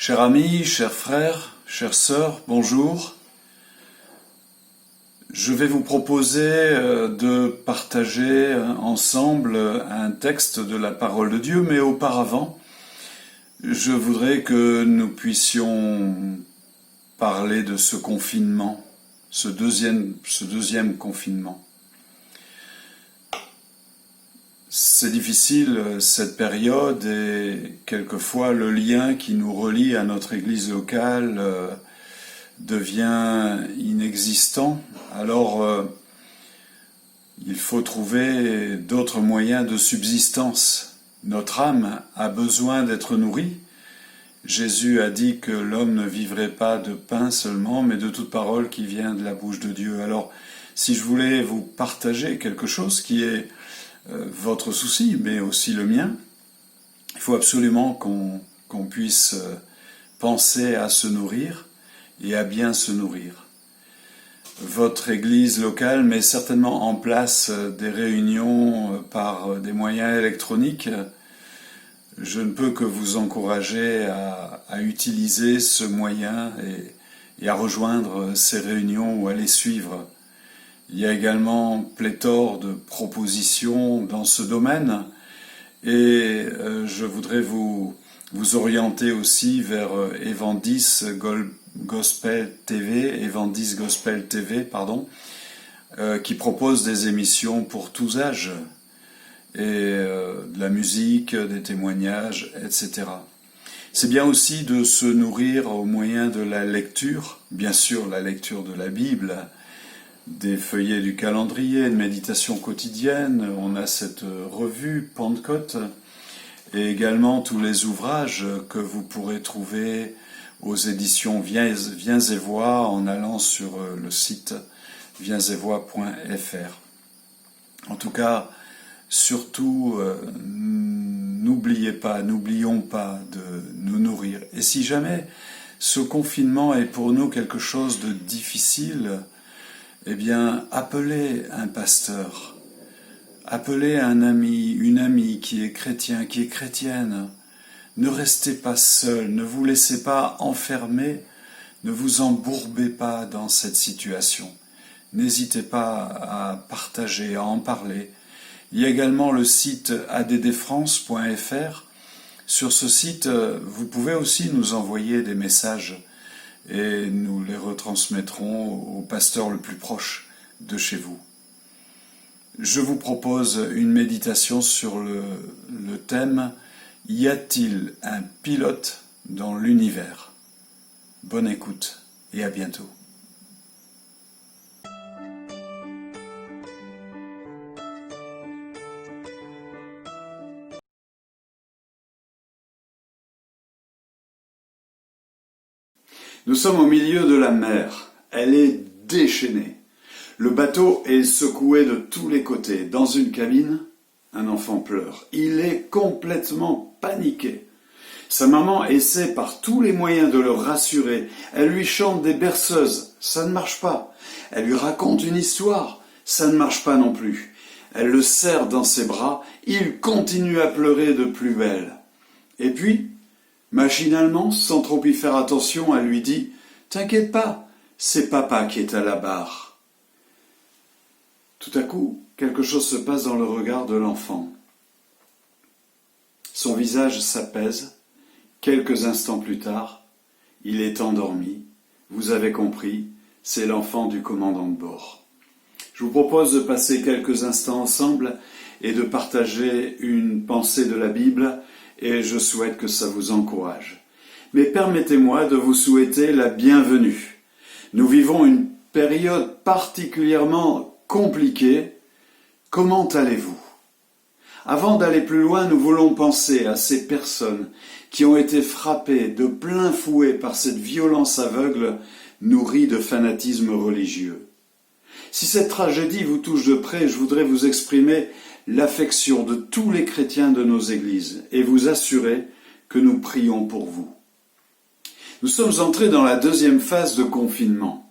Chers amis, chers frères, chères sœurs, bonjour. Je vais vous proposer de partager ensemble un texte de la parole de Dieu, mais auparavant, je voudrais que nous puissions parler de ce confinement, ce deuxième confinement. C'est difficile cette période et quelquefois le lien qui nous relie à notre église locale devient inexistant. Alors il faut trouver d'autres moyens de subsistance. Notre âme a besoin d'être nourrie. Jésus a dit que l'homme ne vivrait pas de pain seulement, mais de toute parole qui vient de la bouche de Dieu. Alors si je voulais vous partager quelque chose qui est votre souci, mais aussi le mien, il faut absolument qu'on puisse penser à se nourrir et à bien se nourrir. Votre église locale met certainement en place des réunions par des moyens électroniques. Je ne peux que vous encourager à utiliser ce moyen et à rejoindre ces réunions ou à les suivre. Il y a également pléthore de propositions dans ce domaine et je voudrais vous orienter aussi vers Evandis Gospel TV, qui propose des émissions pour tous âges et de la musique, des témoignages, etc. C'est bien aussi de se nourrir au moyen de la lecture, bien sûr la lecture de la Bible, des feuillets du calendrier, de méditation quotidienne. On a cette revue Pentecôte et également tous les ouvrages que vous pourrez trouver aux éditions Viens et Vois en allant sur le site viensetvoix.fr. En tout cas, surtout, n'oublions pas de nous nourrir. Et si jamais ce confinement est pour nous quelque chose de difficile, eh bien, appelez un pasteur, appelez un ami, une amie qui est chrétien, qui est chrétienne. Ne restez pas seul, ne vous laissez pas enfermer, ne vous embourbez pas dans cette situation. N'hésitez pas à partager, à en parler. Il y a également le site addfrance.fr. Sur ce site, vous pouvez aussi nous envoyer des messages et nous les retransmettrons au pasteur le plus proche de chez vous. Je vous propose une méditation sur le thème « Y a-t-il un pilote dans l'univers ?» Bonne écoute et à bientôt. Nous sommes au milieu de la mer. Elle est déchaînée. Le bateau est secoué de tous les côtés. Dans une cabine, un enfant pleure. Il est complètement paniqué. Sa maman essaie par tous les moyens de le rassurer. Elle lui chante des berceuses. Ça ne marche pas. Elle lui raconte une histoire. Ça ne marche pas non plus. Elle le serre dans ses bras. Il continue à pleurer de plus belle. Et puis, machinalement, sans trop y faire attention, elle lui dit « T'inquiète pas, c'est papa qui est à la barre. » Tout à coup, quelque chose se passe dans le regard de l'enfant. Son visage s'apaise. Quelques instants plus tard, il est endormi. Vous avez compris, c'est l'enfant du commandant de bord. Je vous propose de passer quelques instants ensemble et de partager une pensée de la Bible et je souhaite que ça vous encourage. Mais permettez-moi de vous souhaiter la bienvenue. Nous vivons une période particulièrement compliquée. Comment allez-vous ? Avant d'aller plus loin, nous voulons penser à ces personnes qui ont été frappées de plein fouet par cette violence aveugle nourrie de fanatisme religieux. Si cette tragédie vous touche de près, je voudrais vous exprimer l'affection de tous les chrétiens de nos églises et vous assurer que nous prions pour vous. Nous sommes entrés dans la deuxième phase de confinement.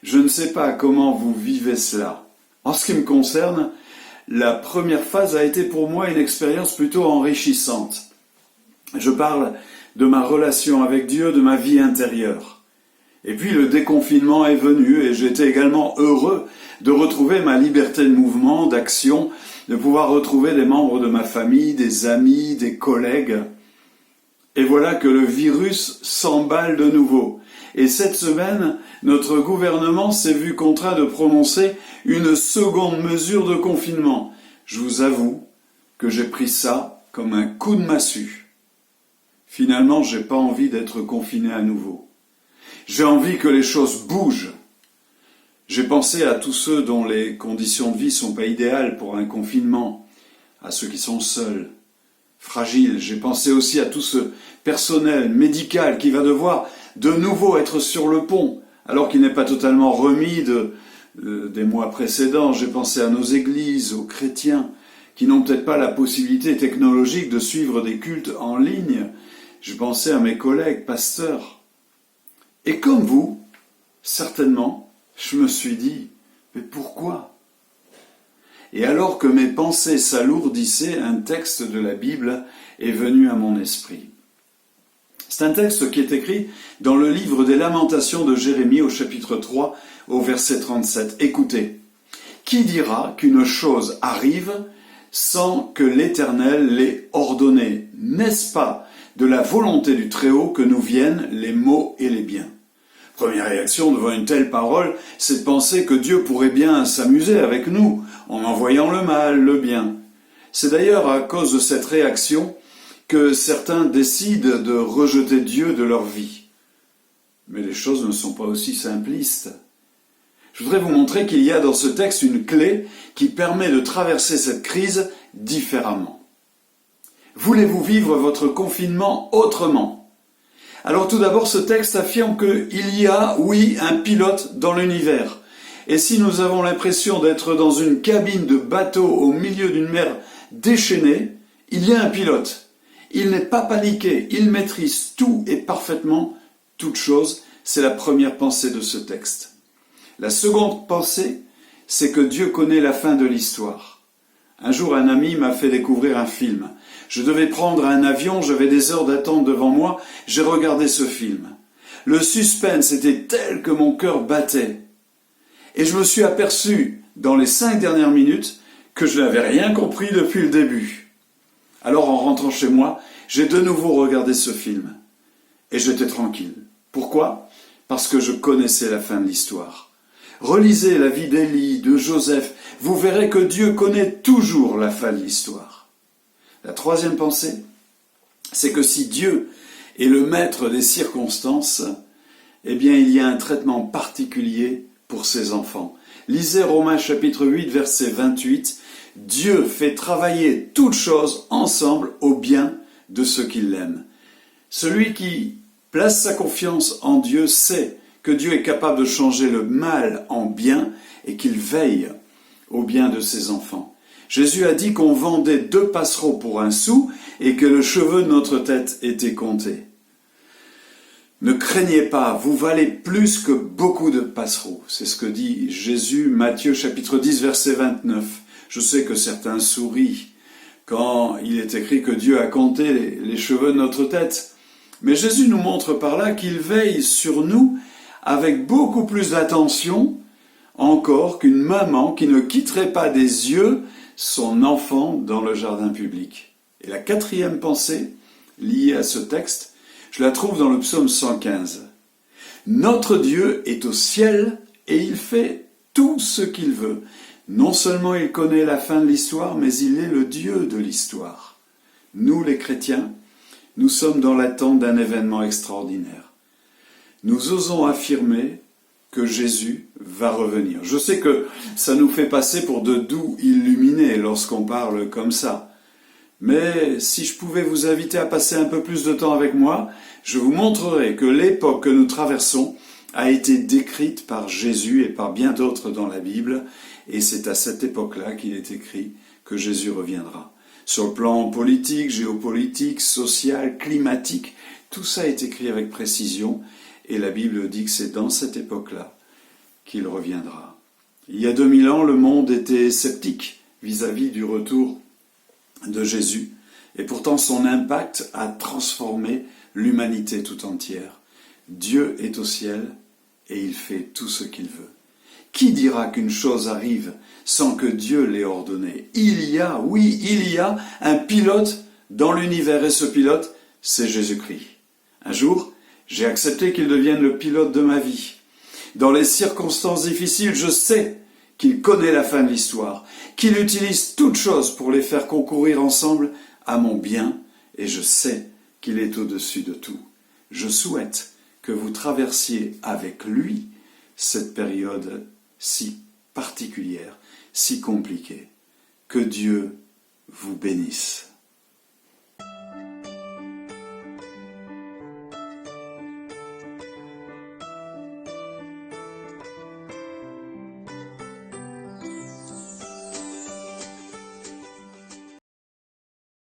Je ne sais pas comment vous vivez cela. En ce qui me concerne, la première phase a été pour moi une expérience plutôt enrichissante. Je parle de ma relation avec Dieu, de ma vie intérieure. Et puis le déconfinement est venu et j'étais également heureux de retrouver ma liberté de mouvement, d'action, de pouvoir retrouver des membres de ma famille, des amis, des collègues. Et voilà que le virus s'emballe de nouveau. Et cette semaine, notre gouvernement s'est vu contraint de prononcer une seconde mesure de confinement. Je vous avoue que j'ai pris ça comme un coup de massue. Finalement, j'ai pas envie d'être confiné à nouveau. J'ai envie que les choses bougent. J'ai pensé à tous ceux dont les conditions de vie sont pas idéales pour un confinement, à ceux qui sont seuls, fragiles. J'ai pensé aussi à tout ce personnel médical qui va devoir de nouveau être sur le pont, alors qu'il n'est pas totalement remis des mois précédents. J'ai pensé à nos églises, aux chrétiens, qui n'ont peut-être pas la possibilité technologique de suivre des cultes en ligne. J'ai pensé à mes collègues pasteurs. Et comme vous, certainement, je me suis dit, mais pourquoi ? Et alors que mes pensées s'alourdissaient, un texte de la Bible est venu à mon esprit. C'est un texte qui est écrit dans le livre des Lamentations de Jérémie au chapitre 3, au verset 37. Écoutez, « Qui dira qu'une chose arrive sans que l'Éternel l'ait ordonnée ? N'est-ce pas de la volonté du Très-Haut que nous viennent les maux et les biens ?» Première réaction devant une telle parole, c'est de penser que Dieu pourrait bien s'amuser avec nous, en envoyant le mal, le bien. C'est d'ailleurs à cause de cette réaction que certains décident de rejeter Dieu de leur vie. Mais les choses ne sont pas aussi simplistes. Je voudrais vous montrer qu'il y a dans ce texte une clé qui permet de traverser cette crise différemment. Voulez-vous vivre votre confinement autrement ? Alors tout d'abord, ce texte affirme qu'il y a, oui, un pilote dans l'univers. Et si nous avons l'impression d'être dans une cabine de bateau au milieu d'une mer déchaînée, il y a un pilote. Il n'est pas paniqué, il maîtrise tout et parfaitement toute chose. C'est la première pensée de ce texte. La seconde pensée, c'est que Dieu connaît la fin de l'histoire. Un jour, un ami m'a fait découvrir un film. Je devais prendre un avion, j'avais des heures d'attente devant moi, j'ai regardé ce film. Le suspense était tel que mon cœur battait. Et je me suis aperçu, dans les 5 dernières minutes, que je n'avais rien compris depuis le début. Alors en rentrant chez moi, j'ai de nouveau regardé ce film. Et j'étais tranquille. Pourquoi ? Parce que je connaissais la fin de l'histoire. Relisez la vie d'Élie, de Joseph, vous verrez que Dieu connaît toujours la fin de l'histoire. La troisième pensée, c'est que si Dieu est le maître des circonstances, eh bien il y a un traitement particulier pour ses enfants. Lisez Romains chapitre 8, verset 28. Dieu fait travailler toutes choses ensemble au bien de ceux qui l'aiment. Celui qui place sa confiance en Dieu sait que Dieu est capable de changer le mal en bien et qu'il veille au bien de ses enfants. Jésus a dit qu'on vendait 2 passereaux pour 1 sou et que le cheveu de notre tête était compté. Ne craignez pas, vous valez plus que beaucoup de passereaux. C'est ce que dit Jésus, Matthieu chapitre 10, verset 29. Je sais que certains sourient quand il est écrit que Dieu a compté les cheveux de notre tête. Mais Jésus nous montre par là qu'il veille sur nous avec beaucoup plus d'attention encore qu'une maman qui ne quitterait pas des yeux son enfant dans le jardin public. Et la 4e pensée, liée à ce texte, je la trouve dans le psaume 115. Notre Dieu est au ciel et il fait tout ce qu'il veut. Non seulement il connaît la fin de l'histoire, mais il est le Dieu de l'histoire. Nous, les chrétiens, nous sommes dans l'attente d'un événement extraordinaire. Nous osons affirmer que Jésus va revenir. Je sais que ça nous fait passer pour de doux illuminés lorsqu'on parle comme ça. Mais si je pouvais vous inviter à passer un peu plus de temps avec moi, je vous montrerai que l'époque que nous traversons a été décrite par Jésus et par bien d'autres dans la Bible, et c'est à cette époque-là qu'il est écrit que Jésus reviendra. Sur le plan politique, géopolitique, social, climatique, tout ça est écrit avec précision, et la Bible dit que c'est dans cette époque-là qu'il reviendra. Il y a 2000 ans, le monde était sceptique vis-à-vis du retour de Jésus, et pourtant son impact a transformé l'humanité tout entière. Dieu est au ciel et il fait tout ce qu'il veut. Qui dira qu'une chose arrive sans que Dieu l'ait ordonné? Il y a, oui, il y a un pilote dans l'univers et ce pilote, c'est Jésus-Christ. Un jour, j'ai accepté qu'il devienne le pilote de ma vie. Dans les circonstances difficiles, je sais qu'il connaît la fin de l'histoire, qu'il utilise toutes choses pour les faire concourir ensemble à mon bien, et je sais qu'il est au-dessus de tout. Je souhaite que vous traversiez avec lui cette période si particulière, si compliquée. Que Dieu vous bénisse.